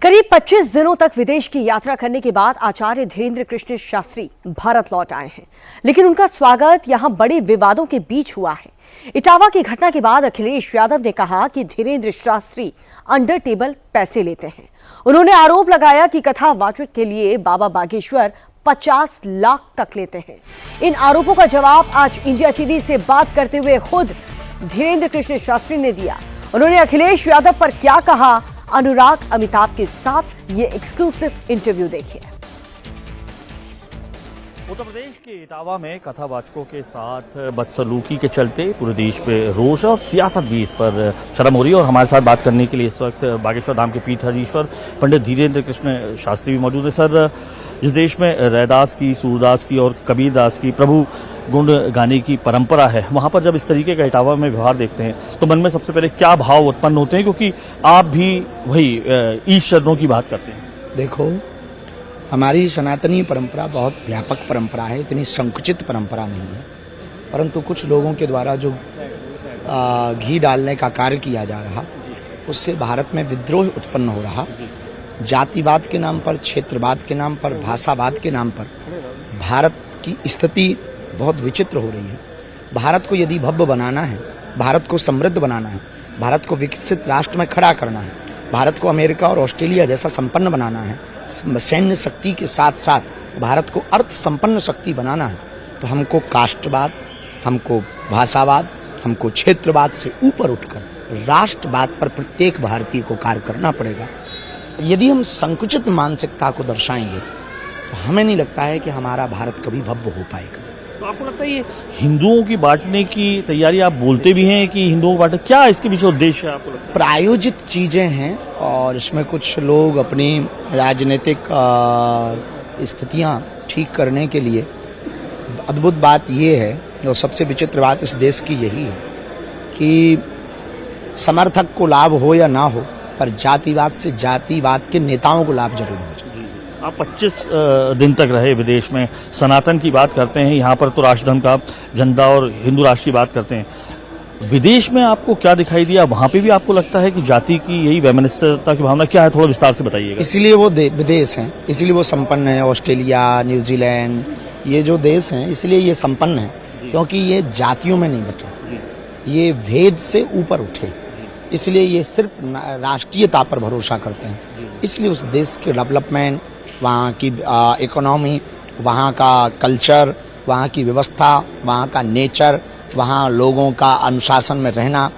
करीब 25 दिनों तक विदेश की यात्रा करने के बाद आचार्य धीरेन्द्र कृष्ण शास्त्री भारत लौट आए हैं, लेकिन उनका स्वागत यहां बड़े विवादों के बीच हुआ है। इटावा की घटना के बाद अखिलेश यादव ने कहा कि धीरेन्द्र शास्त्री अंडर टेबल पैसे लेते हैं। उन्होंने आरोप लगाया कि कथावाचक के लिए बाबा बागेश्वर 50 लाख तक लेते हैं। इन आरोपों का जवाब आज इंडिया टीवी से बात करते हुए खुद धीरेन्द्र कृष्ण शास्त्री ने दिया। उन्होंने अखिलेश यादव पर क्या कहा, अनुराग अमिताभ के साथ ये एक्सक्लूसिव इंटरव्यू देखिए। उत्तर प्रदेश के इटावा में कथावाचकों के साथ बदसलूकी के चलते पूरे देश पे रोष और सियासत भी इस पर शर्म हो रही है। और हमारे साथ बात करने के लिए इस वक्त बागेश्वर धाम के पीठाधीश्वर पंडित धीरेन्द्र कृष्ण शास्त्री भी मौजूद है। सर, जिस देश में रैदास की, सूरदास की और कबीरदास की प्रभु गुण गाने की परंपरा है, वहां पर जब इस तरीके का इटावा में व्यवहार देखते हैं तो मन में सबसे पहले क्या भाव उत्पन्न होते हैं, क्योंकि आप भी वही ईश चरणों की बात करते हैं। देखो, हमारी सनातनी परंपरा बहुत व्यापक परंपरा है, इतनी संकुचित परंपरा नहीं है, परंतु कुछ लोगों के द्वारा जो घी डालने का कार्य किया जा रहा, उससे भारत में विद्रोह उत्पन्न हो रहा। जातिवाद के नाम पर, क्षेत्रवाद के नाम पर, भाषावाद के नाम पर भारत की स्थिति बहुत विचित्र हो रही है। भारत को यदि भव्य बनाना है, भारत को समृद्ध बनाना है, भारत को विकसित राष्ट्र में खड़ा करना है, भारत को अमेरिका और ऑस्ट्रेलिया जैसा संपन्न बनाना है, सैन्य शक्ति के साथ साथ भारत को अर्थ संपन्न शक्ति बनाना है, तो हमको कास्टवाद, हमको भाषावाद, हमको क्षेत्रवाद से ऊपर उठकर राष्ट्रवाद पर प्रत्येक भारतीय को कार्य करना पड़ेगा। यदि हम संकुचित मानसिकता को दर्शाएंगे तो हमें नहीं लगता है कि हमारा भारत कभी भव्य हो पाएगा। तो आपको लगता है ये हिंदुओं की बांटने की तैयारी, आप बोलते भी हैं कि हिंदुओं को बांटे, क्या इसके पीछे उद्देश्य है आपको लगता है? प्रायोजित चीजें हैं और इसमें कुछ लोग अपनी राजनीतिक स्थितियां ठीक करने के लिए, अद्भुत बात यह है और सबसे विचित्र बात इस देश की यही है कि समर्थक को लाभ हो या ना हो, पर जातिवाद से जातिवाद के नेताओं को लाभ जरूर हो। आप 25 दिन तक रहे विदेश में, सनातन की बात करते हैं, यहाँ पर तो राष्ट्रधर्म का झंडा और हिंदू राष्ट्र की बात करते हैं। विदेश में आपको क्या दिखाई दिया? वहाँ पे भी आपको लगता है कि जाति की यही वैमनस्यता की भावना क्या है? थोड़ा विस्तार से बताइएगा। इसीलिए वो विदेश हैं, इसीलिए वो संपन्न है। ऑस्ट्रेलिया, न्यूजीलैंड, ये जो देश हैं इसलिए ये संपन्न है क्योंकि ये जातियों में नहीं बटे, ये भेद से ऊपर उठे, इसलिए ये सिर्फ राष्ट्रीयता पर भरोसा करते हैं। इसलिए उस देश के डेवलपमेंट, वहाँ की इकोनॉमी, वहाँ का कल्चर, वहाँ की व्यवस्था, वहाँ का नेचर, वहाँ लोगों का अनुशासन में रहना,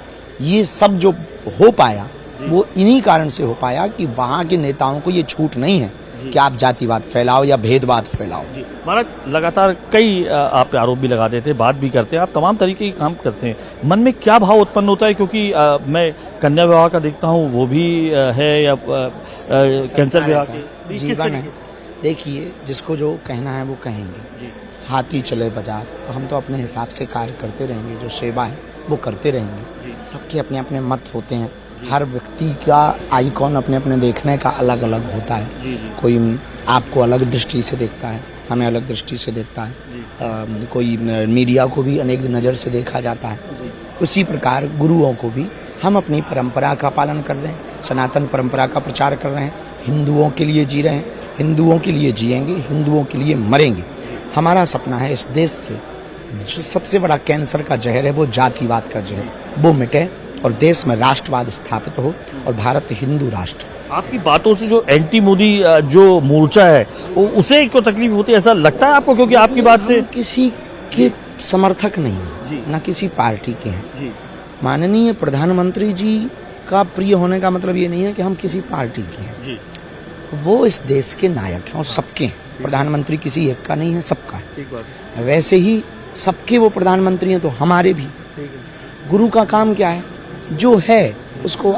ये सब जो हो पाया वो इन्हीं कारण से हो पाया कि वहाँ के नेताओं को ये छूट नहीं है कि आप जातिवाद फैलाओ या भेदवाद फैलाओ। महाराज, लगातार कई आप आरोप भी लगा देते हैं, बात भी करते हैं, आप तमाम तरीके के काम करते हैं, मन में क्या भाव उत्पन्न होता है? क्योंकि मैं कन्या विवाह का देखता हूँ, वो भी है, या कैंसर विवाह के जीवन है। देखिए, जिसको जो कहना है वो कहेंगे। हाथी चले बाजार, तो हम तो अपने हिसाब से कार्य करते रहेंगे, जो सेवा है वो करते रहेंगे। सबके अपने अपने मत होते हैं, हर व्यक्ति का आइकॉन अपने अपने देखने का अलग अलग होता है। कोई आपको अलग दृष्टि से देखता है, हमें अलग दृष्टि से देखता है, कोई मीडिया को भी अनेक नज़र से देखा जाता है। उसी प्रकार गुरुओं को भी हम अपनी परंपरा का पालन कर रहे हैं, सनातन परंपरा का प्रचार कर रहे हैं, हिंदुओं के लिए जी रहे हैं, हिंदुओं के लिए जिएंगे, हिंदुओं के लिए मरेंगे। हमारा सपना है इस देश से जो सबसे बड़ा कैंसर का जहर है, वो जातिवाद का जहर, वो मिटे और देश में राष्ट्रवाद स्थापित हो और भारत हिंदू राष्ट्र। आपकी बातों से जो एंटी मोदी जो मोर्चा है उसे क्यों तकलीफ होती है, ऐसा लगता है आपको? क्योंकि आपकी बात से किसी के समर्थक नहीं है, न किसी पार्टी के हैं। माननीय प्रधानमंत्री जी का प्रिय होने का मतलब ये नहीं है कि हम किसी पार्टी के हैं। वो इस देश के नायक हैं और सबके हैं। प्रधानमंत्री किसी एक का नहीं है, सबका है। वैसे ही सबके वो प्रधानमंत्री हैं तो हमारे भी। गुरु का काम क्या है? जो है उसको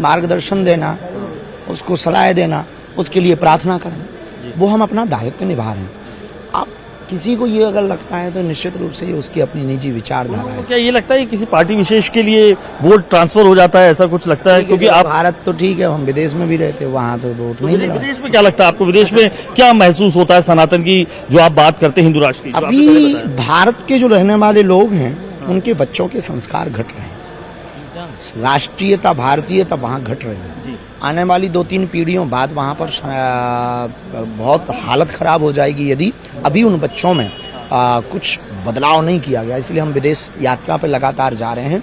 मार्गदर्शन देना, उसको सलाह देना, उसके लिए प्रार्थना करना, वो हम अपना दायित्व निभा रहे हैं। आप किसी को ये अगर लगता है तो निश्चित रूप से उसकी अपनी निजी विचारधारा है। क्या ये लगता है कि किसी पार्टी विशेष के लिए वोट ट्रांसफर हो जाता है, ऐसा कुछ लगता है? क्योंकि आप भारत तो ठीक है, हम विदेश में भी रहते हैं, वहाँ तो वोट नहीं मिला। विदेश में क्या लगता है आपको? विदेश में क्या महसूस होता है सनातन की जो आप बात करते हैं, हिंदू राष्ट्र की? अभी भारत के जो रहने वाले लोग हैं उनके बच्चों के संस्कार घट रहे हैं, राष्ट्रीयता, भारतीयता वहाँ घट रही है। आने वाली 2-3 पीढ़ियों बाद वहाँ पर बहुत हालत खराब हो जाएगी यदि अभी उन बच्चों में कुछ बदलाव नहीं किया गया। इसलिए हम विदेश यात्रा पर लगातार जा रहे हैं।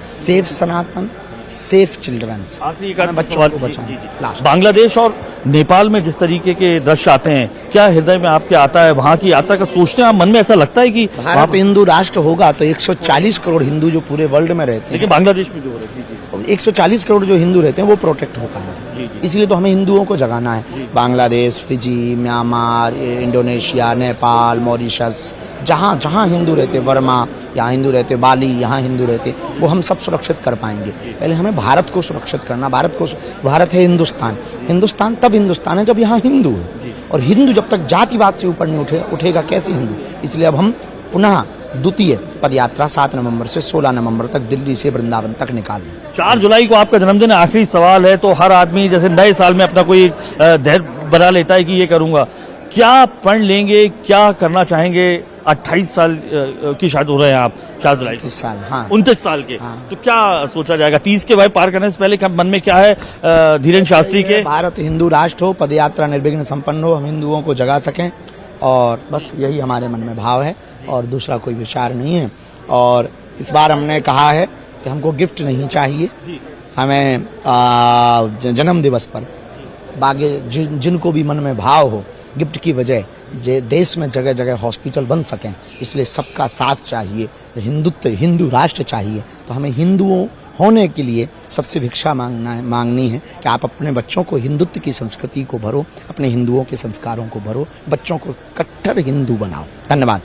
सेफ सनातन, सेफ चिल्ड्रंस, आखिरी बच्चों को बचाएं। बांग्लादेश और नेपाल में जिस तरीके के दृश्य आते हैं, क्या हृदय में आपके आता है वहाँ की यात्रा का सोचते हैं आप? मन में ऐसा लगता है कि भारत हिंदू राष्ट्र होगा तो 140 करोड़ हिंदू जो पूरे वर्ल्ड में रहते हैं, लेकिन बांग्लादेश में जो हो रहा है 140 करोड़ जो हिंदू रहते हैं वो प्रोटेक्ट हो पाएंगे। इसलिए तो हमें हिंदुओं को जगाना है। Bangladesh, Fiji, Myanmar, Indonesia, Nepal, Mauritius, जहाँ जहाँ हिंदू रहते, वर्मा यहाँ हिंदू रहते, बाली यहाँ हिंदू रहते, वो हम सब सुरक्षित कर पाएंगे। पहले हमें भारत को सुरक्षित करना। भारत है हिंदुस्तान। हिंदुस्तान तब हिंदुस्तान है जब यहाँ हिंदू है, और हिंदू जब तक जातिवाद से ऊपर नहीं उठेगा कैसे हिंदू। इसलिए अब हम पुनः द्वितीय पदयात्रा 7 नवंबर से 16 नवंबर तक दिल्ली से वृंदावन तक निकाल लें। 4 जुलाई को आपका जन्मदिन है। आखिरी सवाल है, तो हर आदमी जैसे नए साल में अपना कोई धैर्य बना लेता है कि ये करूंगा, क्या पढ़ लेंगे, क्या करना चाहेंगे? 28 साल की शायद हो रहे हैं आप, 4 जुलाई 29 साल, हाँ 29 साल के, हाँ। तो क्या सोचा जाएगा 30 के भाई पार करने से पहले? क्या मन में क्या है धीरेन्द्र शास्त्री के? भारत हिंदू राष्ट्र हो, पदयात्रा निर्विघ्न संपन्न हो, हम हिंदुओं को जगा सकें, और बस यही हमारे मन में भाव है और दूसरा कोई विचार नहीं है। और इस बार हमने कहा है कि हमको गिफ्ट नहीं चाहिए, हमें जन्म दिवस पर बागे जिनको भी मन में भाव हो, गिफ्ट की वजह देश में जगह जगह हॉस्पिटल बन सकें, इसलिए सबका साथ चाहिए, हिंदू राष्ट्र चाहिए। तो हमें हिंदुओं होने के लिए सबसे भिक्षा मांगनी है कि आप अपने बच्चों को हिंदुत्व की संस्कृति को भरो, अपने हिंदुओं के संस्कारों को भरो, बच्चों को कट्टर हिंदू बनाओ। धन्यवाद।